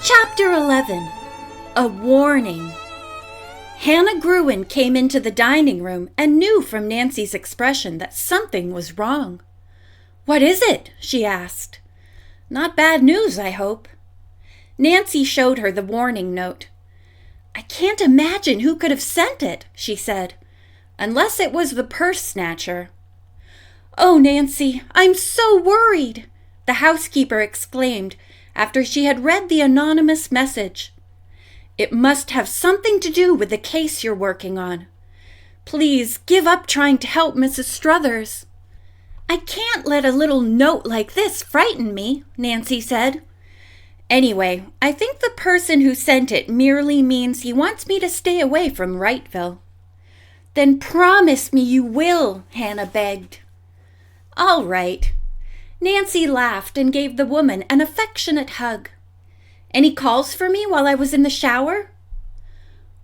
Chapter 11. A Warning. Hannah Gruen came into the dining room and knew from Nancy's expression that something was wrong. "What is it?" she asked. "Not bad news, I hope." Nancy showed her the warning note. "I can't imagine who could have sent it," she said, "unless it was the purse snatcher." "Oh, Nancy, I'm so worried," the housekeeper exclaimed after she had read the anonymous message. "It must have something to do with the case you're working on. Please give up trying to help Mrs. Struthers." "I can't let a little note like this frighten me," Nancy said. "Anyway, I think the person who sent it merely means he wants me to stay away from Wrightville." "Then promise me you will," Hannah begged. "All right." Nancy laughed and gave the woman an affectionate hug. "Any calls for me while I was in the shower?"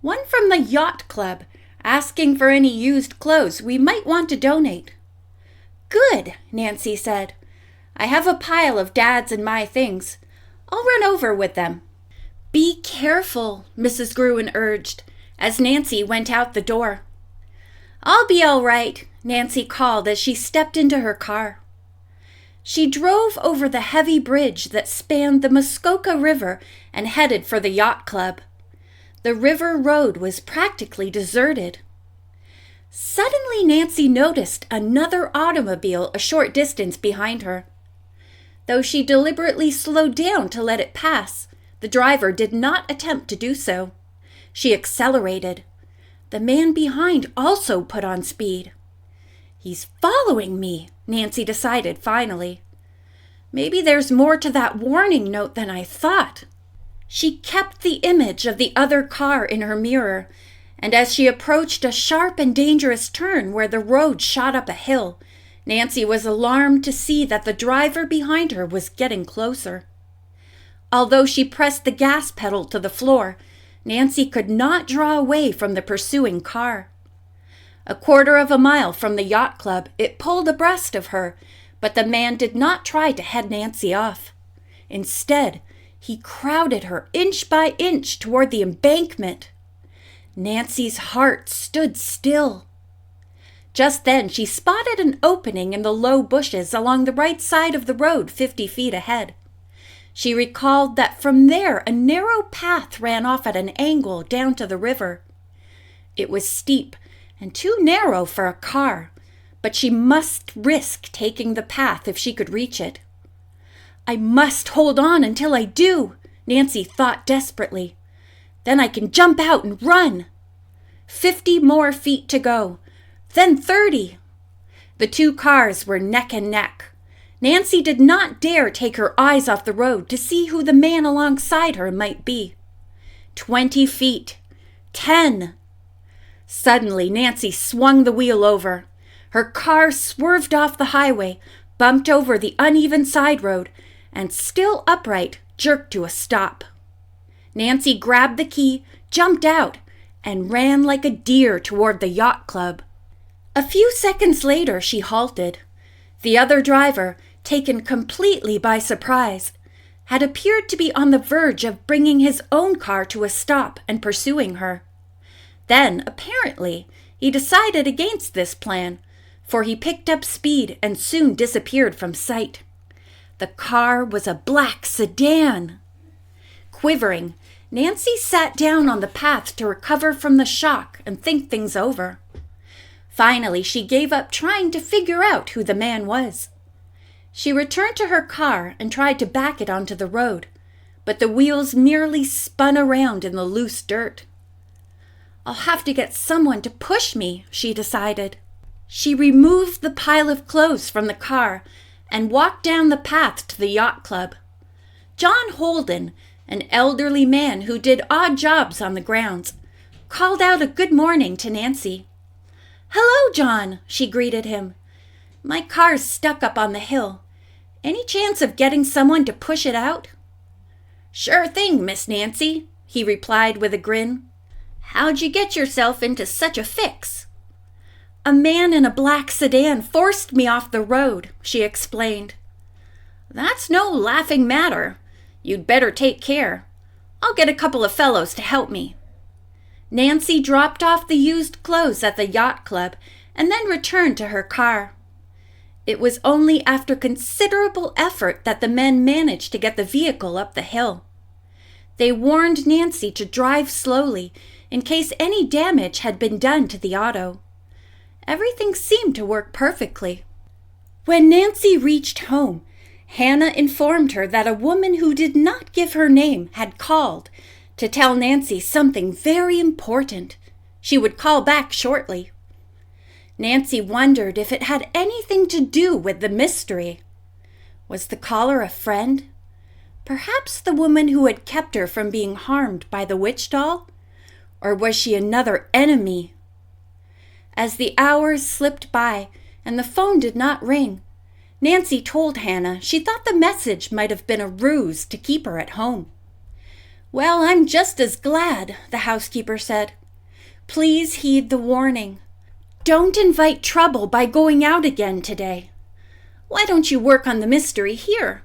"One from the yacht club, asking for any used clothes we might want to donate." "Good," Nancy said. "I have a pile of Dad's and my things. I'll run over with them." "Be careful," Mrs. Gruen urged, as Nancy went out the door. "I'll be all right," Nancy called as she stepped into her car. She drove over the heavy bridge that spanned the Muskoka River and headed for the yacht club. The river road was practically deserted. Suddenly, Nancy noticed another automobile a short distance behind her. Though she deliberately slowed down to let it pass, the driver did not attempt to do so. She accelerated. The man behind also put on speed. "He's following me," Nancy decided finally. "Maybe there's more to that warning note than I thought." She kept the image of the other car in her mirror, and as she approached a sharp and dangerous turn where the road shot up a hill, Nancy was alarmed to see that the driver behind her was getting closer. Although she pressed the gas pedal to the floor, Nancy could not draw away from the pursuing car. A quarter of a mile from the yacht club, it pulled abreast of her, but the man did not try to head Nancy off. Instead, he crowded her inch by inch toward the embankment. Nancy's heart stood still. Just then, she spotted an opening in the low bushes along the right side of the road 50 feet ahead. She recalled that from there a narrow path ran off at an angle down to the river. It was steep and too narrow for a car, but she must risk taking the path if she could reach it. "I must hold on until I do," Nancy thought desperately. "Then I can jump out and run." 50 more feet to go, then 30. The two cars were neck and neck. Nancy did not dare take her eyes off the road to see who the man alongside her might be. 20 feet. 10. Suddenly, Nancy swung the wheel over. Her car swerved off the highway, bumped over the uneven side road, and still upright, jerked to a stop. Nancy grabbed the key, jumped out, and ran like a deer toward the yacht club. A few seconds later, she halted. The other driver, taken completely by surprise, had appeared to be on the verge of bringing his own car to a stop and pursuing her. Then, apparently, he decided against this plan, for he picked up speed and soon disappeared from sight. The car was a black sedan. Quivering, Nancy sat down on the path to recover from the shock and think things over. Finally, she gave up trying to figure out who the man was. She returned to her car and tried to back it onto the road, but the wheels merely spun around in the loose dirt. "I'll have to get someone to push me," she decided. She removed the pile of clothes from the car and walked down the path to the yacht club. John Holden, an elderly man who did odd jobs on the grounds, called out a good morning to Nancy. "Hello, John," she greeted him. "My car's stuck up on the hill. Any chance of getting someone to push it out?" "Sure thing, Miss Nancy," he replied with a grin. "How'd you get yourself into such a fix?" "A man in a black sedan forced me off the road," she explained. "That's no laughing matter. You'd better take care. I'll get a couple of fellows to help me." Nancy dropped off the used clothes at the yacht club and then returned to her car. It was only after considerable effort that the men managed to get the vehicle up the hill. They warned Nancy to drive slowly in case any damage had been done to the auto. Everything seemed to work perfectly. When Nancy reached home, Hannah informed her that a woman who did not give her name had called to tell Nancy something very important. She would call back shortly. Nancy wondered if it had anything to do with the mystery. Was the caller a friend? Perhaps the woman who had kept her from being harmed by the witch doll? Or was she another enemy? As the hours slipped by and the phone did not ring, Nancy told Hannah she thought the message might have been a ruse to keep her at home. "Well, I'm just as glad," the housekeeper said. "Please heed the warning. Don't invite trouble by going out again today. Why don't you work on the mystery here?"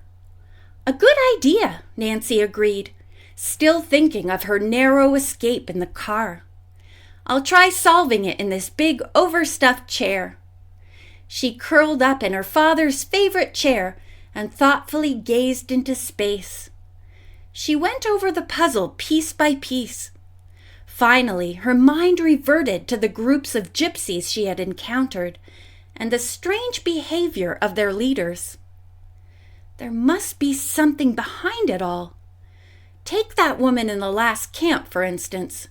"A good idea," Nancy agreed, still thinking of her narrow escape in the car. "I'll try solving it in this big overstuffed chair." She curled up in her father's favorite chair and thoughtfully gazed into space. She went over the puzzle piece by piece. Finally, her mind reverted to the groups of gypsies she had encountered and the strange behavior of their leaders. There must be something behind it all. Take that woman in the last camp, for instance.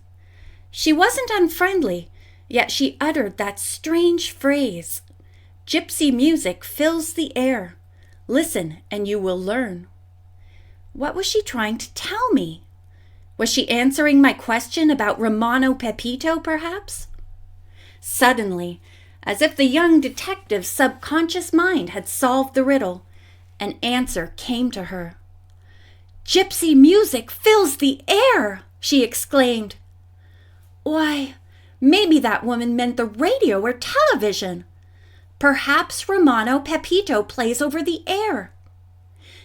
She wasn't unfriendly, yet she uttered that strange phrase, "Gypsy music fills the air. Listen and you will learn." What was she trying to tell me? Was she answering my question about Romano Pepito, perhaps? Suddenly, as if the young detective's subconscious mind had solved the riddle, an answer came to her. "Gypsy music fills the air!" she exclaimed. Why, maybe that woman meant the radio or television. Perhaps Romano Pepito plays over the air.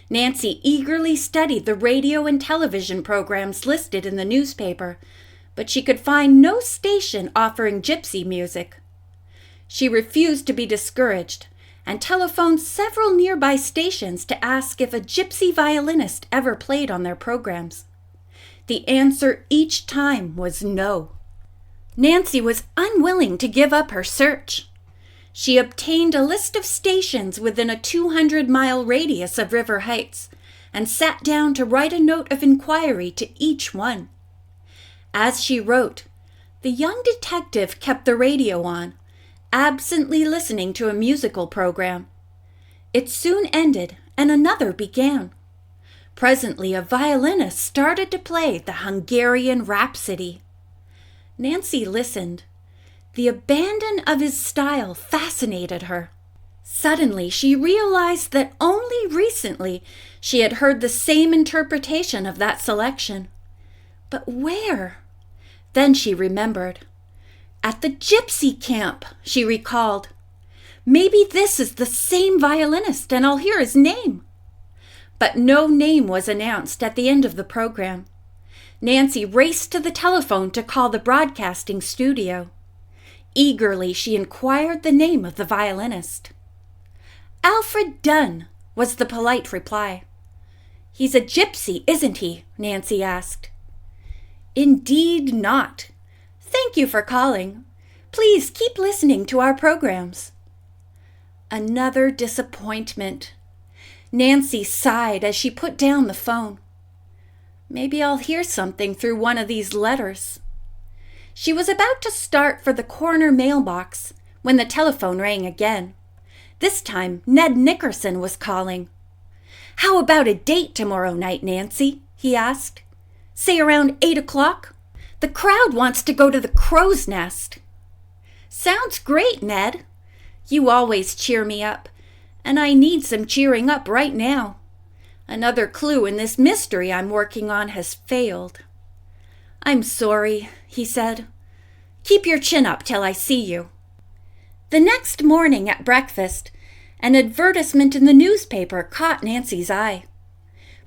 Nancy eagerly studied the radio and television programs listed in the newspaper, but she could find no station offering gypsy music. She refused to be discouraged and telephoned several nearby stations to ask if a gypsy violinist ever played on their programs. The answer each time was no. Nancy was unwilling to give up her search. She obtained a list of stations within a 200-mile radius of River Heights and sat down to write a note of inquiry to each one. As she wrote, the young detective kept the radio on, absently listening to a musical program. It soon ended and another began. Presently, a violinist started to play the Hungarian Rhapsody. Nancy listened. The abandon of his style fascinated her. Suddenly, she realized that only recently she had heard the same interpretation of that selection. But where? Then she remembered. At the gypsy camp, she recalled. Maybe this is the same violinist and I'll hear his name. But no name was announced at the end of the program. Nancy raced to the telephone to call the broadcasting studio. Eagerly, she inquired the name of the violinist. "Alfred Dunn," was the polite reply. "He's a gypsy, isn't he?" Nancy asked. "Indeed not. Thank you for calling. Please keep listening to our programs." Another disappointment. Nancy sighed as she put down the phone. Maybe I'll hear something through one of these letters. She was about to start for the corner mailbox when the telephone rang again. This time, Ned Nickerson was calling. "How about a date tomorrow night, Nancy?" he asked. "Say around 8 o'clock? The crowd wants to go to the Crow's Nest." "Sounds great, Ned. You always cheer me up, and I need some cheering up right now. Another clue in this mystery I'm working on has failed." "I'm sorry," he said. "Keep your chin up till I see you." The next morning at breakfast, an advertisement in the newspaper caught Nancy's eye.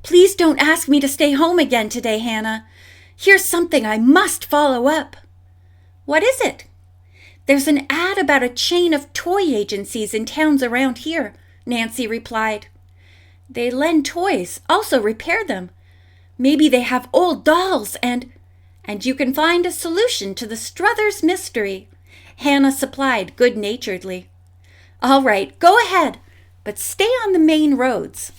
Please don't ask me to stay home again today, Hannah. Here's something I must follow up." "What is it?" "There's an ad about a chain of toy agencies in towns around here," Nancy replied. "They lend toys, also repair them. Maybe they have old dolls and you can find a solution to the Struthers mystery," Hannah supplied good-naturedly. "All right, go ahead, but stay on the main roads."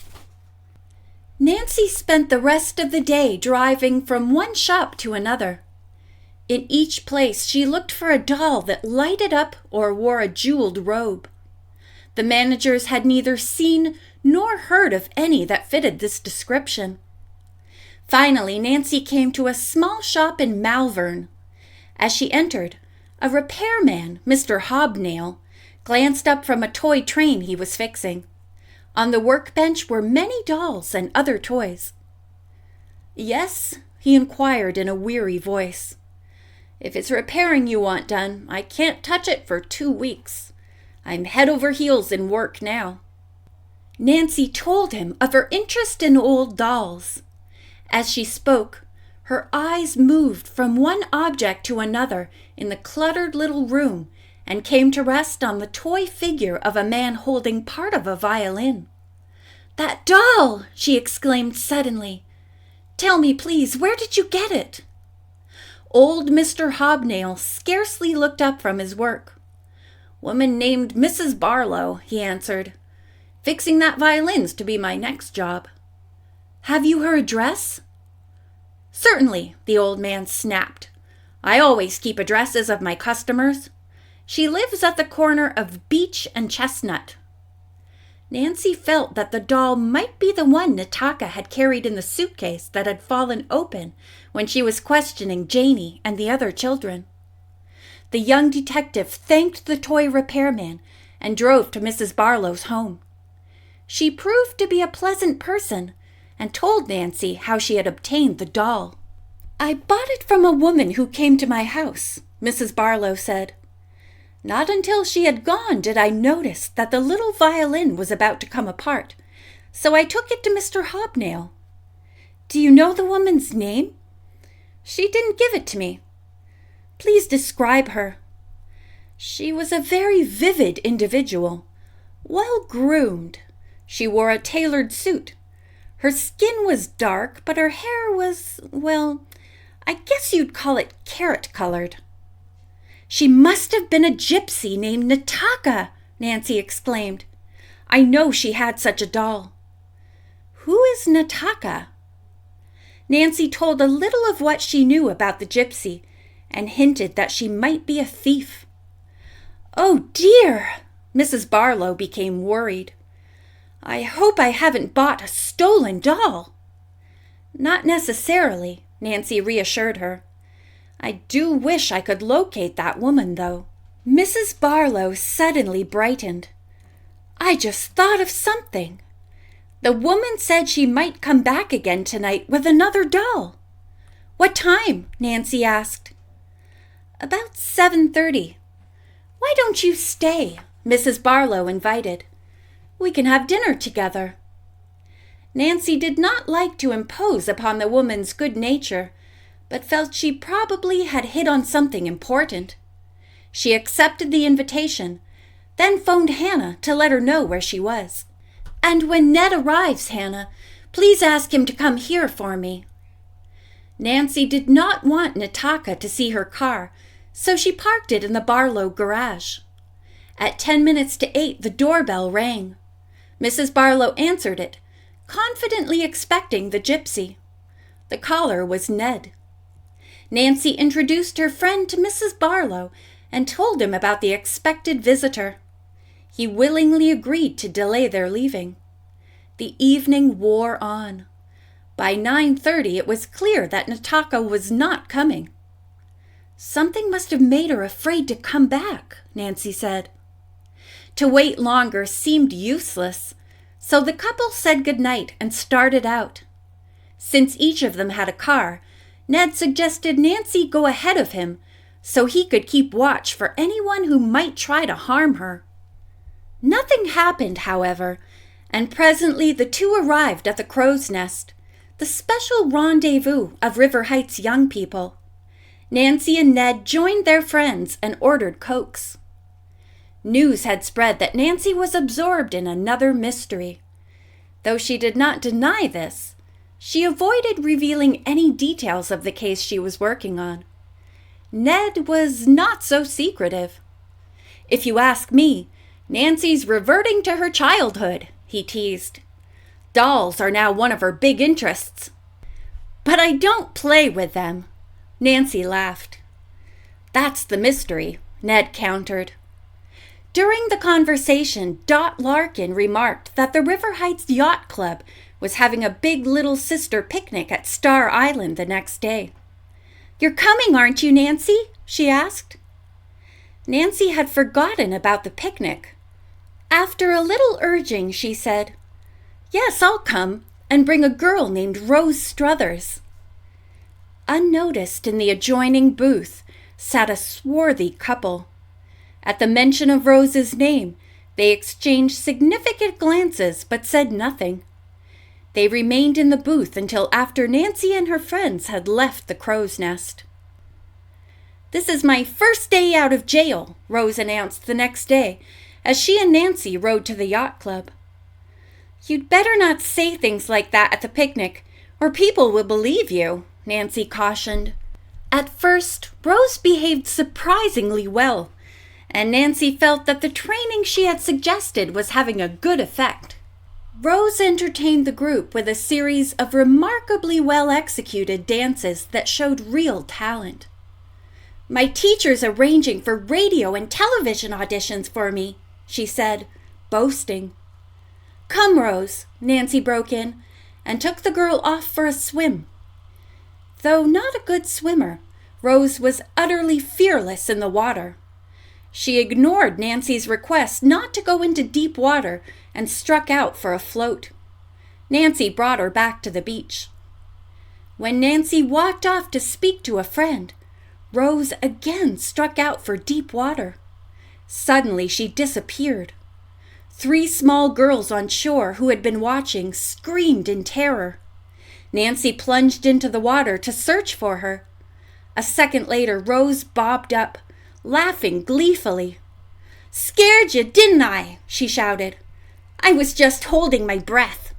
Nancy spent the rest of the day driving from one shop to another. In each place she looked for a doll that lighted up or wore a jeweled robe. The managers had neither seen nor heard of any that fitted this description. Finally, Nancy came to a small shop in Malvern. As she entered, a repairman, Mr. Hobnail, glanced up from a toy train he was fixing. On the workbench were many dolls and other toys. "Yes?" he inquired in a weary voice. "If it's repairing you want done, I can't touch it for 2 weeks. I'm head over heels in work now." Nancy told him of her interest in old dolls. As she spoke, her eyes moved from one object to another in the cluttered little room and came to rest on the toy figure of a man holding part of a violin. "That doll!" she exclaimed suddenly. "Tell me, please, where did you get it?" Old Mr. Hobnail scarcely looked up from his work. "Woman named Mrs. Barlow," he answered. "Fixing that violin's to be my next job." "Have you her address?" "Certainly," the old man snapped. "I always keep addresses of my customers. She lives at the corner of Beach and Chestnut." Nancy felt that the doll might be the one Nataka had carried in the suitcase that had fallen open when she was questioning Janie and the other children. The young detective thanked the toy repairman and drove to Mrs. Barlow's home. She proved to be a pleasant person and told Nancy how she had obtained the doll. "I bought it from a woman who came to my house," Mrs. Barlow said. "Not until she had gone did I notice that the little violin was about to come apart, so I took it to Mr. Hobnail." "Do you know the woman's name?" "She didn't give it to me." "Please describe her." "She was a very vivid individual, well-groomed. She wore a tailored suit. Her skin was dark, but her hair was, well, I guess you'd call it carrot-colored." "She must have been a gypsy named Nataka," Nancy exclaimed. "I know she had such a doll." "Who is Nataka?" Nancy told a little of what she knew about the gypsy and hinted that she might be a thief. "Oh dear!" Mrs. Barlow became worried. "I hope I haven't bought a stolen doll." "Not necessarily," Nancy reassured her. "I do wish I could locate that woman, though." Mrs. Barlow suddenly brightened. "I just thought of something. The woman said she might come back again tonight with another doll." "What time?" Nancy asked. "About 7:30. Why don't you stay?" Mrs. Barlow invited. "We can have dinner together." Nancy did not like to impose upon the woman's good nature, but felt she probably had hit on something important. She accepted the invitation, then phoned Hannah to let her know where she was. "And when Ned arrives, Hannah, please ask him to come here for me." Nancy did not want Nataka to see her car, so she parked it in the Barlow garage. At 10 minutes to 8, the doorbell rang. Mrs. Barlow answered it, confidently expecting the gypsy. The caller was Ned. Nancy introduced her friend to Mrs. Barlow and told him about the expected visitor. He willingly agreed to delay their leaving. The evening wore on. By 9:30 it was clear that Nataka was not coming. "Something must have made her afraid to come back," Nancy said. To wait longer seemed useless, so the couple said goodnight and started out. Since each of them had a car, Ned suggested Nancy go ahead of him so he could keep watch for anyone who might try to harm her. Nothing happened, however, and presently the two arrived at the crow's nest, the special rendezvous of River Heights young people. Nancy and Ned joined their friends and ordered Cokes. News had spread that Nancy was absorbed in another mystery. Though she did not deny this, she avoided revealing any details of the case she was working on. Ned was not so secretive. "If you ask me, Nancy's reverting to her childhood," he teased. "Dolls are now one of her big interests." "But I don't play with them," Nancy laughed. "That's the mystery," Ned countered. During the conversation, Dot Larkin remarked that the River Heights Yacht Club was having a big little sister picnic at Star Island the next day. "You're coming, aren't you, Nancy?" she asked. Nancy had forgotten about the picnic. After a little urging, she said, "Yes, I'll come, and bring a girl named Rose Struthers." Unnoticed in the adjoining booth sat a swarthy couple. At the mention of Rose's name, they exchanged significant glances but said nothing. They remained in the booth until after Nancy and her friends had left the crow's nest. "This is my first day out of jail," Rose announced the next day, as she and Nancy rode to the yacht club. "You'd better not say things like that at the picnic, or people will believe you," Nancy cautioned. At first, Rose behaved surprisingly well, and Nancy felt that the training she had suggested was having a good effect. Rose entertained the group with a series of remarkably well-executed dances that showed real talent. "My teacher's arranging for radio and television auditions for me," she said, boasting. "Come, Rose," Nancy broke in, and took the girl off for a swim. Though not a good swimmer, Rose was utterly fearless in the water. She ignored Nancy's request not to go into deep water and struck out for a float. Nancy brought her back to the beach. When Nancy walked off to speak to a friend, Rose again struck out for deep water. Suddenly she disappeared. 3 small girls on shore who had been watching screamed in terror. Nancy plunged into the water to search for her. A second later, Rose bobbed up, laughing gleefully. "Scared you, didn't I?" she shouted. "I was just holding my breath."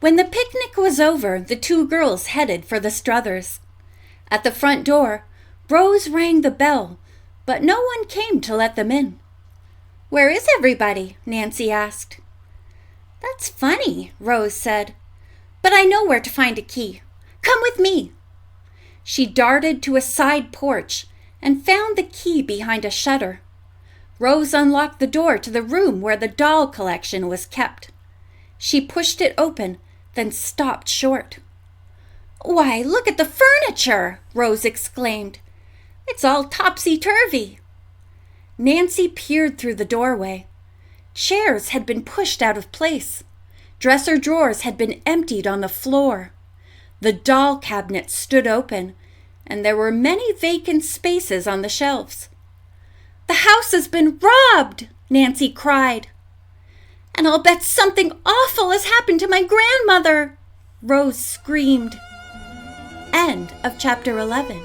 When the picnic was over, the 2 girls headed for the Struthers. At the front door, Rose rang the bell, but no one came to let them in. "Where is everybody?" Nancy asked. "That's funny," Rose said, "but I know where to find a key. Come with me." She darted to a side porch and found the key behind a shutter. Rose unlocked the door to the room where the doll collection was kept. She pushed it open, then stopped short. "Why, look at the furniture!" Rose exclaimed. "It's all topsy-turvy." Nancy peered through the doorway. Chairs had been pushed out of place. Dresser drawers had been emptied on the floor. The doll cabinet stood open, and there were many vacant spaces on the shelves. "The house has been robbed!" Nancy cried. "And I'll bet something awful has happened to my grandmother!" Rose screamed. End of chapter 11.